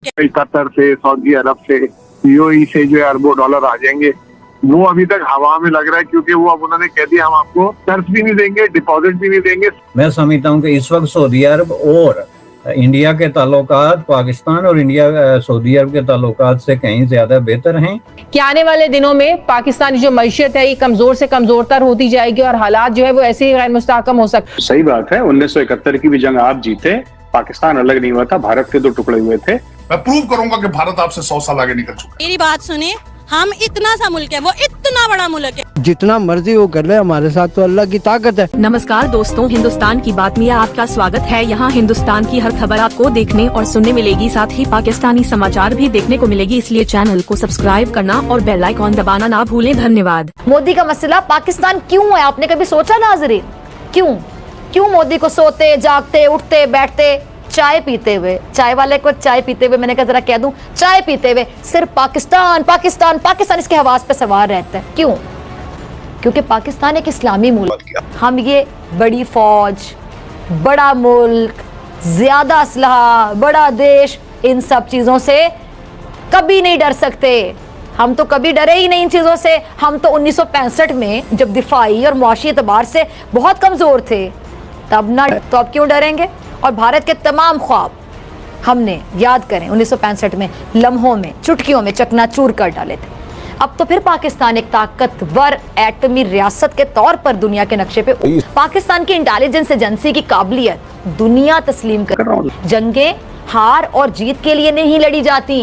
Qatar से, Saudi अरब से, UAE से जो अरबों डॉलर आ जाएंगे, वो अभी तक हवा में लग रहा है, क्योंकि वो अब उन्होंने कह दिया हम आपको कर्ज भी नहीं देंगे, डिपॉजिट भी नहीं देंगे। मैं समझता हूँ कि इस वक्त सऊदी अरब और इंडिया के ताल्लुकात पाकिस्तान और इंडिया सऊदी अरब के ताल्लुकात से कहीं ज्यादा बेहतर हैं कि आने वाले दिनों में पाकिस्तानी जो मईशत है ये कमजोर से कमजोरतर होती जाएगी और हालात जो है वो ऐसे ही गैर मुस्तहकम हो सकते। सही बात है, 1971 की भी जंग आप जीते, पाकिस्तान अलग नहीं हुआ था, भारत के दो टुकड़े हुए थे। मैं प्रूव करूंगा कि भारत आपसे 100 साल आगे निकल चुका है। मेरी बात सुने, हम इतना सा मुल्क है, वो इतना बड़ा मुल्क है, जितना मर्जी वो कर ले, हमारे साथ तो अल्लाह की ताकत है। नमस्कार दोस्तों, हिंदुस्तान की बात में आपका स्वागत है। यहाँ हिंदुस्तान की हर खबर आपको देखने और सुनने मिलेगी, साथ ही पाकिस्तानी समाचार भी देखने को मिलेगी, इसलिए चैनल को सब्सक्राइब करना और बेल आइकॉन दबाना ना भूलें। धन्यवाद। मोदी का मसला पाकिस्तान क्यों है, आपने कभी सोचा नाज़रीन? क्यों मोदी को सोते जागते उठते बैठते चाय पीते हुए, चाय वाले को चाय पीते हुए, मैंने कहा जरा कह दूं, चाय पीते हुए सिर्फ पाकिस्तान पाकिस्तान पाकिस्तान इसके हवास पे सवार रहता है? क्यों? क्योंकि पाकिस्तान एक इस्लामी मुल्क, हम ये बड़ी फौज, बड़ा मुल्क, ज्यादा असलहा, बड़ा देश, इन सब चीजों से कभी नहीं डर सकते। हम तो कभी डरे ही नहीं इन चीजों से। हम तो 1965 में जब दिफाई और मुआशी एतबार से बहुत कमजोर थे, तब ना, तो अब क्यों डरेंगे? और भारत के तमाम ख्वाब हमने, याद करें, 1965 में लम्हों में, चुटकियों में चकनाचूर कर डाले थे। अब तो फिर पाकिस्तान एक ताकतवर एटमी रियासत के तौर पर दुनिया के नक्शे पे। पाकिस्तान की इंटेलिजेंस एजेंसी की काबिलियत दुनिया तस्लीम कर। जंगें हार और जीत के लिए नहीं लड़ी जाती,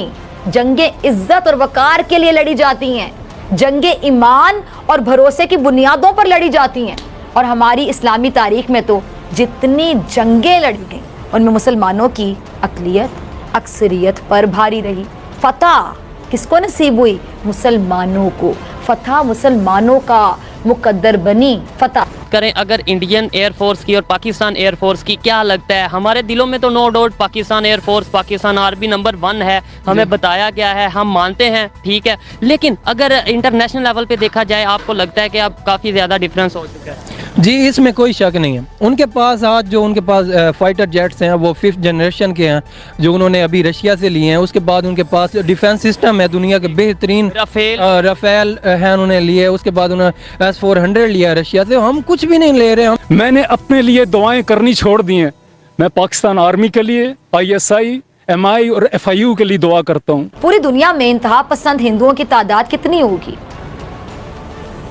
जंगें इज्जत और वकार के लिए लड़ी जाती हैं, जंगें ईमान और भरोसे की बुनियादों पर लड़ी जाती हैं। और हमारी इस्लामी तारीख में तो जितनी जंगें लड़ी गई उनमें मुसलमानों की अक़लियत अक्सरियत पर भारी रही। फतह किसको नसीब हुई? मुसलमानों को। फतह मुसलमानों का मुकद्दर बनी फतह। करें अगर इंडियन एयरफोर्स की और पाकिस्तान एयरफोर्स की, क्या लगता है? हमारे दिलों में तो no doubt Pakistan air force, Pakistan army number 1 है, हमें बताया गया है, हम मानते हैं, ठीक है। लेकिन अगर इंटरनेशनल लेवल पे देखा जाए, आपको लगता है कि अब काफ़ी ज़्यादा डिफरेंस हो चुका है? जी, इसमें कोई शक नहीं है। उनके पास आज जो उनके पास फाइटर जेट्स हैं वो 5th जनरेशन के हैं, जो उन्होंने अभी रशिया से लिए हैं। उसके बाद उनके पास डिफेंस सिस्टम है, दुनिया के बेहतरीन राफेल हैं उन्होंने लिए। उसके बाद उन्होंने S-400 लिया रशिया से। हम कुछ भी नहीं ले रहे। हम मैंने अपने लिए दुआएं करनी छोड़ दी हैं। मैं पाकिस्तान आर्मी के लिए, ISI, MI और FIU के लिए दुआ करता हूँ। पूरी दुनिया में इंतहा पसंद हिंदुओं की तादाद कितनी होगी?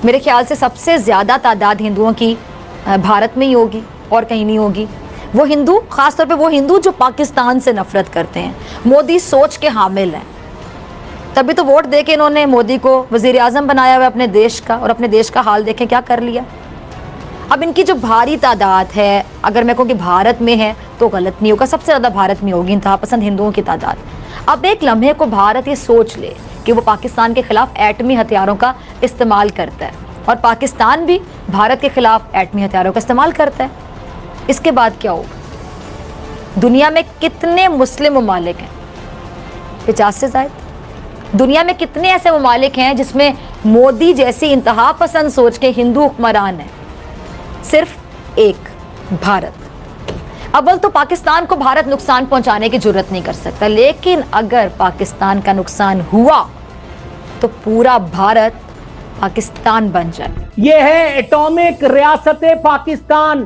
मेरे ख्याल से सबसे ज्यादा तादाद हिंदुओं की भारत में ही होगी और कहीं नहीं होगी। वो हिंदू, खासतौर पे वो हिंदू जो पाकिस्तान से नफरत करते हैं, मोदी सोच के हामिल हैं। तभी तो वोट दे के इन्होंने मोदी को वजीर आजम बनाया हुआ अपने देश का, और अपने देश का हाल देखें क्या कर लिया। अब इनकी जो भारी तादाद है, अगर मैं कहूँ कि भारत में है तो गलत नहीं होगा, सबसे ज़्यादा भारत में होगी इंतहा पसंद हिंदुओं की तादाद। अब एक लम्हे को भारत ये सोच ले कि वो पाकिस्तान के खिलाफ एटमी हथियारों का इस्तेमाल करता है, और पाकिस्तान भी भारत के खिलाफ एटमी हथियारों का इस्तेमाल करता है। इसके बाद क्या होगा? दुनिया में कितने मुस्लिम ममालिक हैं? 50 से ज़ायद। दुनिया में कितने ऐसे ममालिक हैं जिसमें मोदी जैसी इंतहा पसंद सोच के हिंदू हुक्मरान हैं? सिर्फ एक, भारत। अव्वल तो पाकिस्तान को भारत नुकसान पहुंचाने की जुर्रत नहीं कर सकता, लेकिन अगर पाकिस्तान का नुकसान हुआ तो पूरा भारत पाकिस्तान बन जाए। ये है एटॉमिक रियासत पाकिस्तान।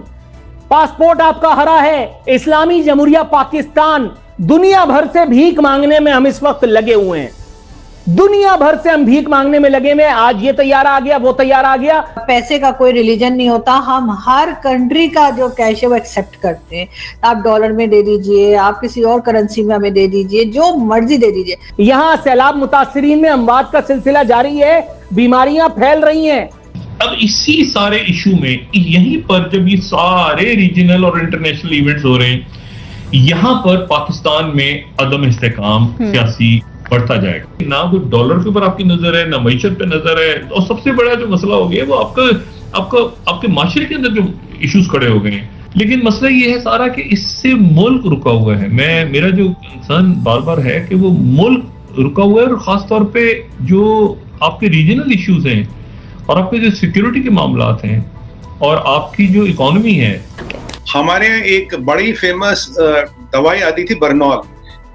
पासपोर्ट आपका हरा है, इस्लामी जमहूरिया पाकिस्तान। दुनिया भर से भीख मांगने में हम इस वक्त लगे हुए हैं, दुनिया भर से हम भीख मांगने में लगे हुए। आज ये तैयार आ गया, वो तैयार आ गया। पैसे का कोई रिलीजन नहीं होता। हम हर कंट्री का जो कैश है वो एक्सेप्ट करते हैं। आप डॉलर में दे दीजिए, आप किसी और करेंसी में हमें दे दीजिए, जो मर्जी दे दीजिए। यहाँ सैलाब मुतासरीन में अमवात का सिलसिला जारी है, बीमारियां फैल रही हैं। अब इसी सारे इशू में, यहीं पर जब ये सारे रीजनल और इंटरनेशनल इवेंट्स हो रहे हैं, यहाँ पर पाकिस्तान में अदम इस्तेकाम सियासी बढ़ता जाएगा। ना कोई डॉलर के ऊपर आपकी नजर है, ना मईशत पे नजर है, और सबसे बड़ा जो मसला हो गया वो आपके माशरे के अंदर जो इश्यूज खड़े हो गए हैं। लेकिन मसला ये है सारा कि इससे मुल्क रुका हुआ है। मेरा जो कंसर्न बार बार है कि वो मुल्क रुका हुआ है, और खासतौर पे जो आपके रीजनल इश्यूज हैं और आपके जो सिक्योरिटी के मामलात हैं और आपकी जो इकोनॉमी है। हमारे यहाँ एक बड़ी फेमस दवाई आती थी बर्नॉल,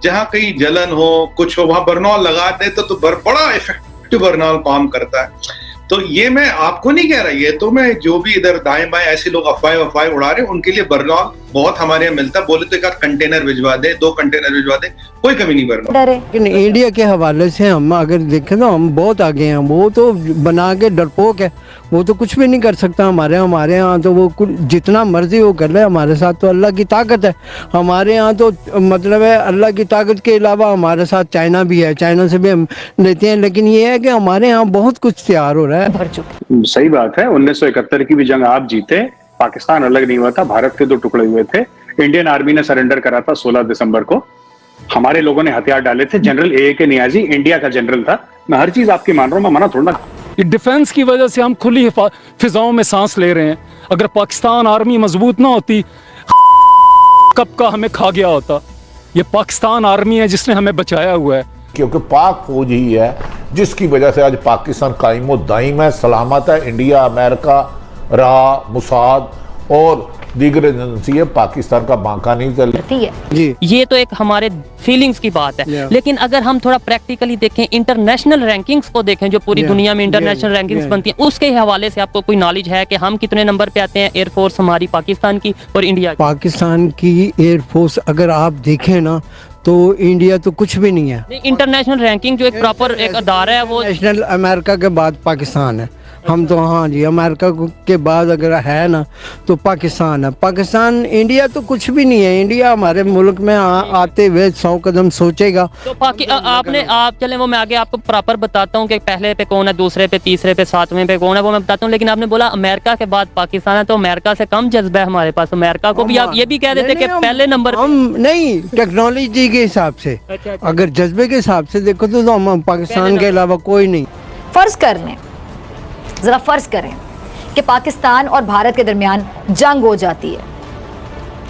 जहां कहीं जलन हो, कुछ हो, वहां बर्नॉल लगा दे तो बड़ा इफेक्टिव बर्नॉल काम करता है। तो ये मैं आपको नहीं कह रहा, ये तो मैं जो भी इधर दाएं बाएं ऐसे लोग अफवाह उड़ा रहे हैं उनके लिए बर्नॉल बहुत हमारे यहाँ मिलता है। बोले तो एक कंटेनर भिजवा दे, 2 कंटेनर भिजवा दे, कोई कमी नहीं बर्नॉल। लेकिन इंडिया के हवाले से हम अगर देखें तो हम बहुत आगे हैं। वो तो बना के डरपोक है, वो तो कुछ भी नहीं कर सकता हमारे यहाँ तो वो जितना मर्जी वो कर ले। हमारे साथ तो अल्लाह की ताकत है, हमारे यहाँ तो मतलब है अल्लाह की ताकत के अलावा हमारे साथ चाइना भी है, चाइना से भी हम लेते हैं। लेकिन ये है कि हमारे यहाँ बहुत कुछ तैयार हो रहा है। सही बात है, 1971 की भी जंग आप जीते, पाकिस्तान अलग नहीं हुआ था, भारत के 2 टुकड़े हुए थे। इंडियन आर्मी ने सरेंडर करा था 16 दिसंबर को, हमारे लोगों ने हथियार डाले थे। General A.A.K. नियाजी इंडिया का जनरल था। मैं हर चीज आपकी मान रहा हूँ, मैं मना थोड़ा। डिफेंस की वजह से हम खुली फिजाओं में सांस ले रहे हैं। अगर पाकिस्तान आर्मी मजबूत ना होती, कब का हमें खा गया होता। ये पाकिस्तान आर्मी है जिसने हमें बचाया हुआ है, क्योंकि पाक फौज ही है जिसकी वजह से आज पाकिस्तान कायम दायम है, सलामत है। इंडिया, अमेरिका, रहा, मुसाद और दीगर एजेंसी पाकिस्तान का बांका नहीं चलती है जी। ये तो एक हमारे फीलिंग्स की बात है, लेकिन अगर हम थोड़ा प्रैक्टिकली देखें, इंटरनेशनल रैंकिंग्स को देखें, जो पूरी दुनिया में इंटरनेशनल रैंकिंग्स बनती हैं, उसके हवाले से आपको कोई नॉलेज है कि हम कितने नंबर पे आते हैं एयरफोर्स हमारी पाकिस्तान की और इंडिया की? पाकिस्तान की एयरफोर्स अगर आप देखें ना तो इंडिया तो कुछ भी नहीं है। इंटरनेशनल रैंकिंग जो एक प्रॉपर एक अदारा है वो नेशनल अमेरिका के बाद पाकिस्तान है। हम तो हाँ जी, अमेरिका के बाद अगर है ना तो पाकिस्तान है। पाकिस्तान, इंडिया तो कुछ भी नहीं है। इंडिया हमारे मुल्क में आते हुए 100 कदम सोचेगा तो आप चलें वो मैं आगे आपको प्रॉपर बताता हूँ कि पहले पे कौन है, दूसरे पे, तीसरे पे, 7वें पे कौन है, वो मैं बताता हूँ। लेकिन आपने बोला अमेरिका के बाद पाकिस्तान है, तो अमेरिका से कम जज्बा है हमारे पास। अमेरिका को भी आप ये भी कह देते कि पहले नंबर हम नहीं, टेक्नोलॉजी के हिसाब से अगर जज्बे के हिसाब से देखो तो हम पाकिस्तान के अलावा कोई नहीं। जरा फर्ज करें कि पाकिस्तान और भारत के दरमियान जंग हो जाती है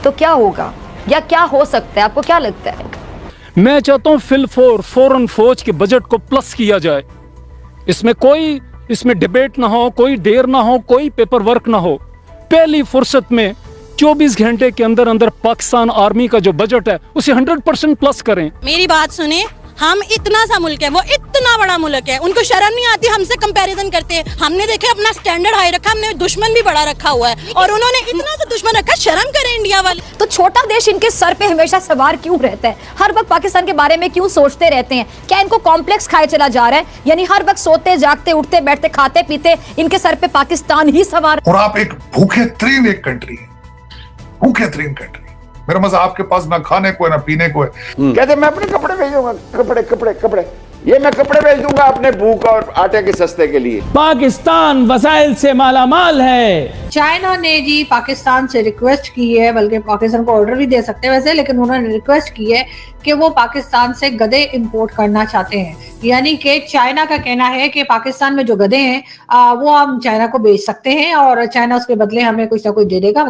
तो क्या होगा या क्या हो सकता है, आपको क्या लगता है? मैं चाहता हूँ फौरन फौज के बजट को प्लस किया जाए। इसमें डिबेट ना हो, कोई देर ना हो, कोई पेपर वर्क ना हो। पहली फुर्सत में 24 घंटे के अंदर अंदर पाकिस्तान आर्मी का जो बजट है उसे 100% प्लस करें। मेरी बात सुने, हम इतना सा मुल्क है, वो इतना बड़ा मुल्क है, उनको शर्म नहीं आती हमसे कंपैरिजन करते हैं। हमने देखे अपना स्टैंडर्ड हाई रखा, हमने दुश्मन भी बड़ा रखा हुआ है और उन्होंने इतना सा दुश्मन रखा। शर्म करें इंडिया वाले। तो छोटा देश इनके सर पे हमेशा सवार क्यों रहता है? हर वक्त पाकिस्तान के बारे में क्यों सोचते रहते हैं? क्या इनको कॉम्प्लेक्स खाए चला जा रहा है? यानी हर वक्त सोते जागते उठते बैठते खाते पीते इनके सर पे पाकिस्तान ही सवार। और आप एक भूखे तरीन एक कंट्री है, भूखे तरीन कंट्री। मेरा मजा आपके पास ना खाने को है ना पीने को है। कहते मैं अपने कपड़े भेजूंगा, कपड़े ये मैं कपड़े भेज दूंगा अपने भूख और आटे के सस्ते के लिए। पाकिस्तान वसाइल से मालामाल है। चाइना ने जी पाकिस्तान से रिक्वेस्ट की है, बल्कि पाकिस्तान को ऑर्डर भी दे सकते हैं वैसे, लेकिन उन्होंने रिक्वेस्ट की है कि वो पाकिस्तान से गधे इंपोर्ट करना चाहते हैं। यानी कि चाइना का कहना है कि पाकिस्तान में जो गधे हैं वो हम चाइना को बेच सकते हैं और चाइना उसके बदले हमें कुछ ना कुछ दे देगा।